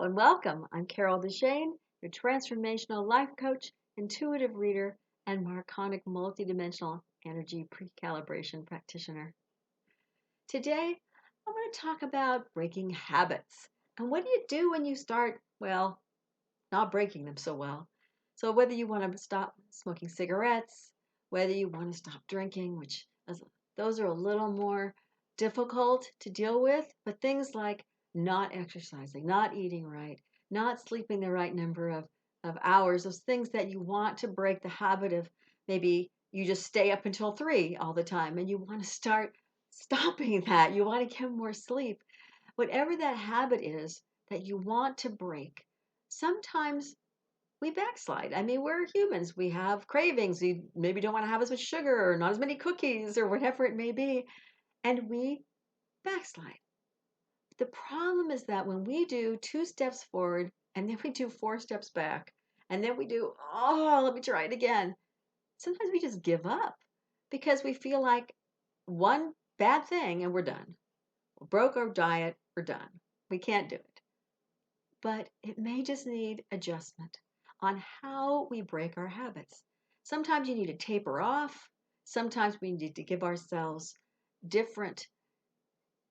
and welcome. I'm Carol DeChaine, your transformational life coach, intuitive reader, and Marconic multidimensional energy pre-calibration practitioner. Today, I'm going to talk about breaking habits. And what do you do when you start, not breaking them so well? So whether you want to stop smoking cigarettes, whether you want to stop drinking, those are a little more difficult to deal with, but things like not exercising, not eating right, not sleeping the right number of hours, those things that you want to break the habit of. Maybe you just stay up until 3 all the time and you want to start stopping that. You want to get more sleep. Whatever that habit is that you want to break, sometimes we backslide. I mean, we're humans. We have cravings. We maybe don't want to have as much sugar or not as many cookies or whatever it may be. And we backslide. The problem is that when we do 2 steps forward and then we do 4 steps back, and then we do, oh, let me try it again. Sometimes we just give up because we feel like one bad thing and we're done. We broke our diet, we're done. We can't do it. But it may just need adjustment on how we break our habits. Sometimes you need to taper off. Sometimes we need to give ourselves different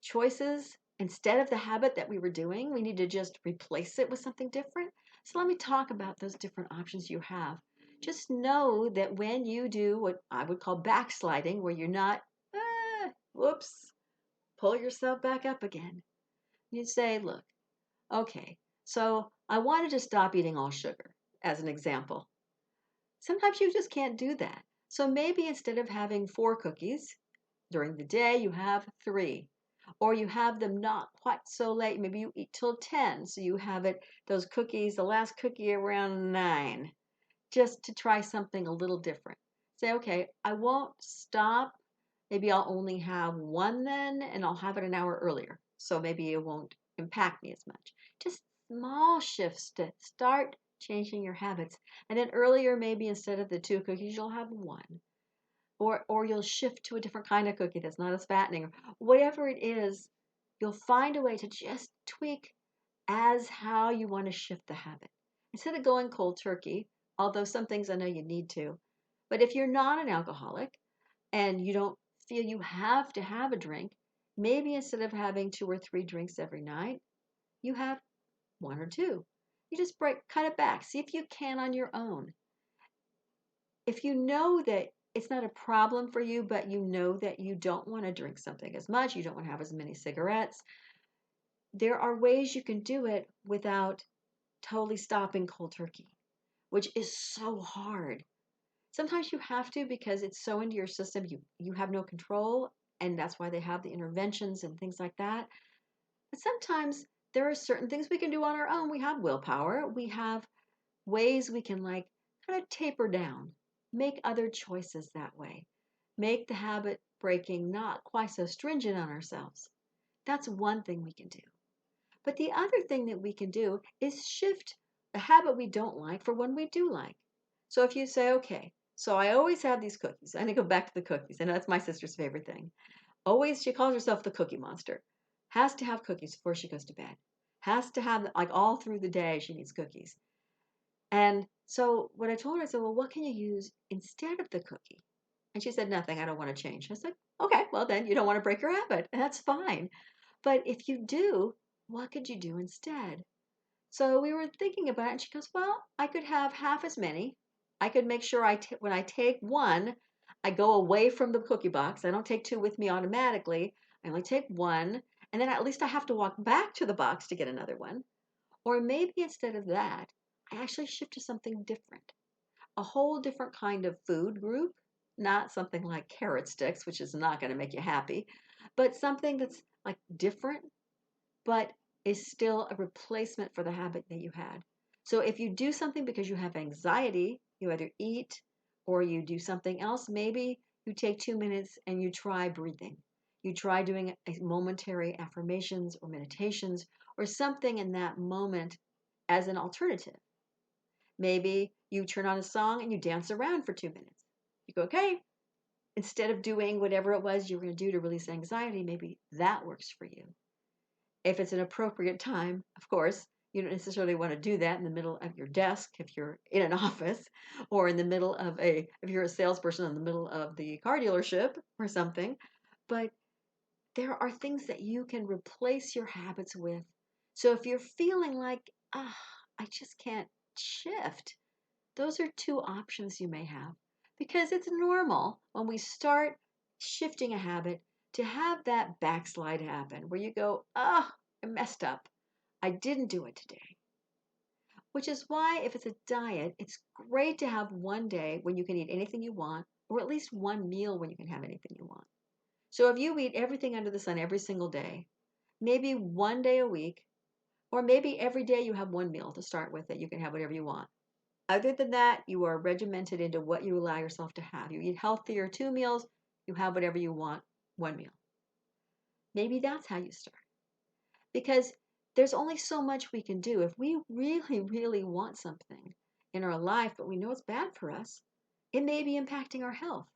choices. Instead of the habit that we were doing, we need to just replace it with something different. So let me talk about those different options you have. Just know that when you do what I would call backsliding, where you're not, whoops, pull yourself back up again. You say, look, okay, so I wanted to stop eating all sugar, as an example. Sometimes you just can't do that. So maybe instead of having 4 cookies during the day, you have 3. Or you have them not quite so late. Maybe you eat till 10. So you have those cookies, the last cookie around 9, just to try something a little different. Say, okay, I won't stop. Maybe I'll only have 1 then, and I'll have it an hour earlier. So maybe it won't impact me as much. Just small shifts to start changing your habits. And then earlier, maybe instead of the 2 cookies, you'll have 1. Or you'll shift to a different kind of cookie that's not as fattening. Or whatever it is, you'll find a way to just tweak as how you want to shift the habit. Instead of going cold turkey, although some things I know you need to. But if you're not an alcoholic and you don't feel you have to have a drink, maybe instead of having 2 or 3 drinks every night, you have 1 or 2. You just cut it back. See if you can on your own. If you know that it's not a problem for you, but you know that you don't want to drink something as much, you don't want to have as many cigarettes, there are ways you can do it without totally stopping cold turkey, which is so hard. Sometimes you have to because it's so into your system, you have no control, and that's why they have the interventions and things like that. But sometimes there are certain things we can do on our own. We have willpower. We have ways we can kind of taper down, make other choices that way, make the habit breaking not quite so stringent on ourselves. That's one thing we can do. But the other thing that we can do is shift the habit we don't like for one we do like. So if you say, okay, so I always have these cookies. I'm going to go back to the cookies. I know that's my sister's favorite thing. Always, she calls herself the cookie monster. Has to have cookies before she goes to bed. Has to have, like all through the day, she needs cookies. And so what I told her, I said, well, what can you use instead of the cookie? And she said, nothing. I don't want to change. I said, okay, well, then you don't want to break your habit. And that's fine. But if you do, what could you do instead? So we were thinking about it, and she goes, well, I could have half as many. I could make sure when I take 1, I go away from the cookie box. I don't take 2 with me automatically. I only take 1. And then at least I have to walk back to the box to get another one. Or maybe instead of that, I actually shift to something different, a whole different kind of food group, not something like carrot sticks, which is not going to make you happy, but something that's like different, but is still a replacement for the habit that you had. So if you do something because you have anxiety, you either eat or you do something else, maybe you take 2 minutes and you try breathing. You try doing momentary affirmations or meditations or something in that moment as an alternative. Maybe you turn on a song and you dance around for 2 minutes. You go, okay, instead of doing whatever it was you were going to do to release anxiety, maybe that works for you. If it's an appropriate time, of course, You don't necessarily want to do that in the middle of your desk if you're in an office, or in the middle of if you're a salesperson in the middle of the car dealership or something. But there are things that you can replace your habits with. So if you're feeling like, I just can't shift, those are two options you may have. Because it's normal when we start shifting a habit to have that backslide happen where you go, I messed up. I didn't do it today. Which is why, if it's a diet, it's great to have one day when you can eat anything you want, or at least one meal when you can have anything you want. So if you eat everything under the sun every single day, maybe one day a week, or maybe every day you have one meal to start with that you can have whatever you want. Other than that, you are regimented into what you allow yourself to have. You eat healthier 2 meals, you have whatever you want, one meal. Maybe that's how you start. Because there's only so much we can do. If we really, really want something in our life, but we know it's bad for us, it may be impacting our health.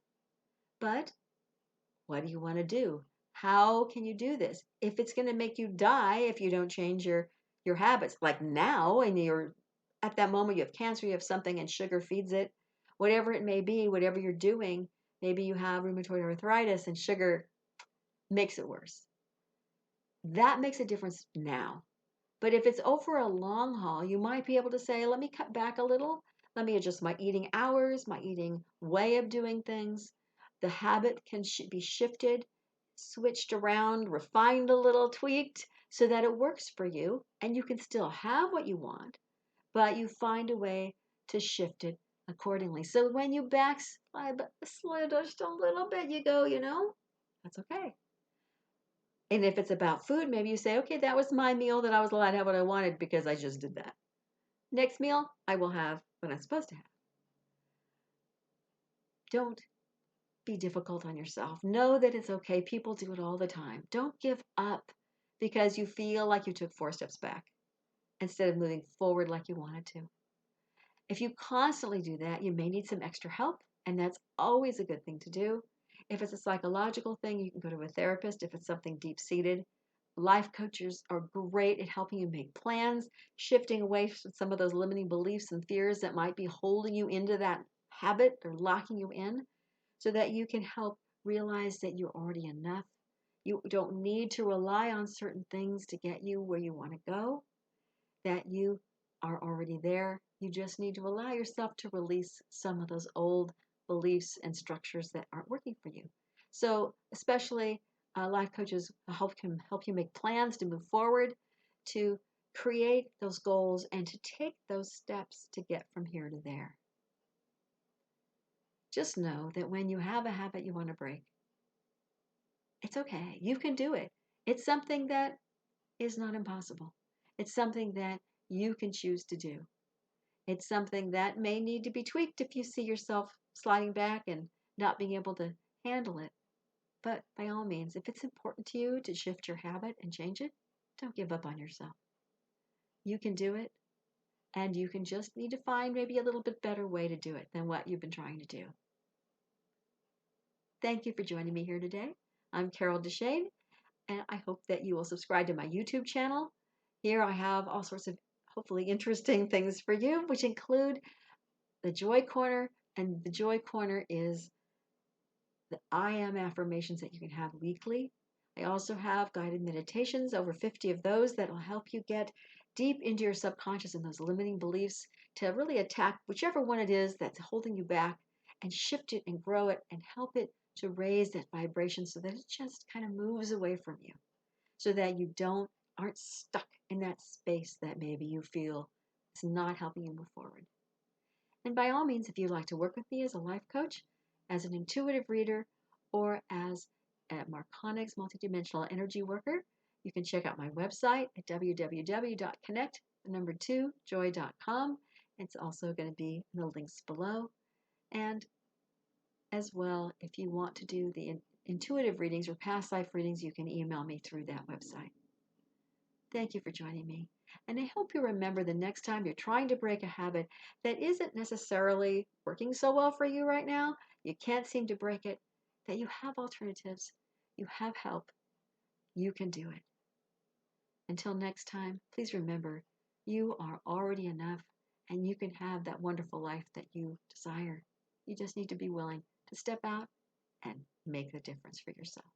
But what do you want to do? How can you do this? If it's going to make you die if you don't change your habits, like now, and you're at that moment you have cancer, you have something, and sugar feeds it, whatever it may be, whatever you're doing, maybe you have rheumatoid arthritis and sugar makes it worse. That makes a difference now. But if it's over a long haul, you might be able to say, let me cut back a little. Let me adjust my eating hours, my eating way of doing things. The habit can be shifted, switched around, refined a little, tweaked so that it works for you and you can still have what you want, but you find a way to shift it accordingly. So when you backslide just a little bit, you go, that's okay. And if it's about food, maybe you say, okay, that was my meal that I was allowed to have what I wanted because I just did that. Next meal, I will have what I'm supposed to have. Don't be difficult on yourself. Know that it's okay. People do it all the time. Don't give up because you feel like you took 4 steps back instead of moving forward like you wanted to. If you constantly do that, you may need some extra help, and that's always a good thing to do. If it's a psychological thing, you can go to a therapist. If it's something deep-seated, life coaches are great at helping you make plans, shifting away from some of those limiting beliefs and fears that might be holding you into that habit or locking you in, so that you can help realize that you're already enough. You don't need to rely on certain things to get you where you want to go, that you are already there. You just need to allow yourself to release some of those old beliefs and structures that aren't working for you. So, especially life coaches can help you make plans to move forward, to create those goals, and to take those steps to get from here to there. Just know that when you have a habit you want to break, it's okay. You can do it. It's something that is not impossible. It's something that you can choose to do. It's something that may need to be tweaked if you see yourself sliding back and not being able to handle it. But by all means, if it's important to you to shift your habit and change it, don't give up on yourself. You can do it, and you can just need to find maybe a little bit better way to do it than what you've been trying to do. Thank you for joining me here today. I'm Carol DeChaine, and I hope that you will subscribe to my YouTube channel. Here I have all sorts of hopefully interesting things for you, which include the Joy Corner, and the Joy Corner is the I am affirmations that you can have weekly. I also have guided meditations, over 50 of those, that will help you get deep into your subconscious and those limiting beliefs to really attack whichever one it is that's holding you back and shift it and grow it and help it to raise that vibration so that it just kind of moves away from you, so that you aren't stuck in that space that maybe you feel is not helping you move forward. And by all means, if you'd like to work with me as a life coach, as an intuitive reader, or as a Marconics multidimensional energy worker, you can check out my website at www.connect2joy.com. It's also going to be in the links below. And as well, if you want to do the intuitive readings or past life readings, you can email me through that website. Thank you for joining me. And I hope you remember the next time you're trying to break a habit that isn't necessarily working so well for you right now, you can't seem to break it, that you have alternatives, you have help, you can do it. Until next time, please remember You are already enough, and you can have that wonderful life that you desire. You just need to be willing to step out and make the difference for yourself.